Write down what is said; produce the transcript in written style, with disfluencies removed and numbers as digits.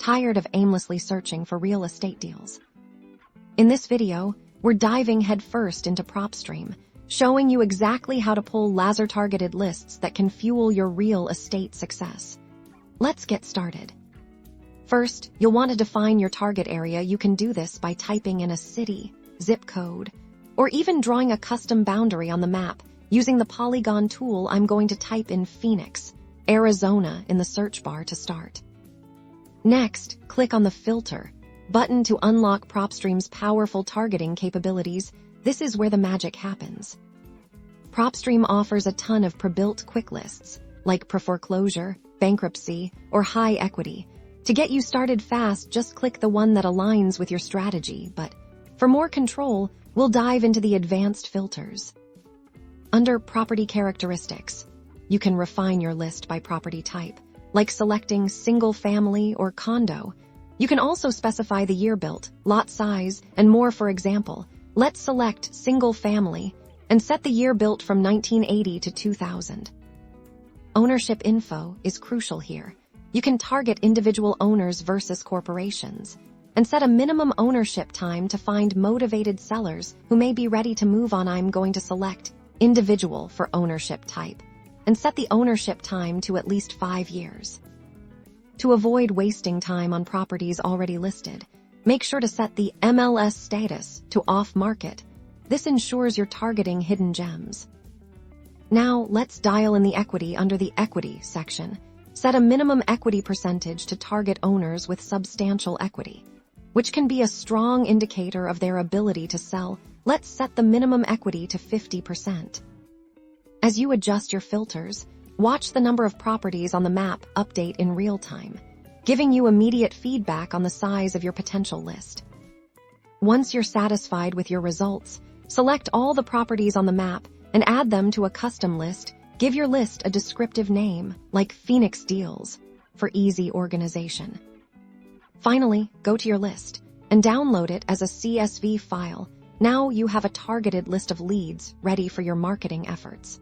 tired of aimlessly searching for real estate deals. In this video, we're diving headfirst into PropStream, showing you exactly how to pull laser-targeted lists that can fuel your real estate success. Let's get started. First, you'll want to define your target area. You can do this by typing in a city, zip code, or even drawing a custom boundary on the map. Using the polygon tool, I'm going to type in Phoenix, Arizona in the search bar to start. Next, click on the Filter button to unlock PropStream's powerful targeting capabilities. This is where the magic happens. PropStream offers a ton of pre-built quick lists, like pre-foreclosure, bankruptcy, or high equity. To get you started fast, just click the one that aligns with your strategy, but for more control, we'll dive into the advanced filters. Under Property Characteristics, you can refine your list by property type, like selecting single family or condo. You can also specify the year built, lot size, and more. For example, let's select single family and set the year built from 1980 to 2000. Ownership info is crucial here. You can target individual owners versus corporations and set a minimum ownership time to find motivated sellers who may be ready to move on. I'm going to select individual for ownership type and set the ownership time to at least 5 years. To avoid wasting time on properties already listed, make sure to set the MLS Status to off market. This ensures you're targeting hidden gems. Now, let's dial in the equity. Under the Equity section, set a minimum equity percentage to target owners with substantial equity, which can be a strong indicator of their ability to sell. Let's set the minimum equity to 50%. As you adjust your filters, watch the number of properties on the map update in real time, giving you immediate feedback on the size of your potential list. Once you're satisfied with your results, select all the properties on the map and add them to a custom list. Give your list a descriptive name, like Phoenix Deals, for easy organization. Finally, go to your list and download it as a CSV file. Now you have a targeted list of leads ready for your marketing efforts.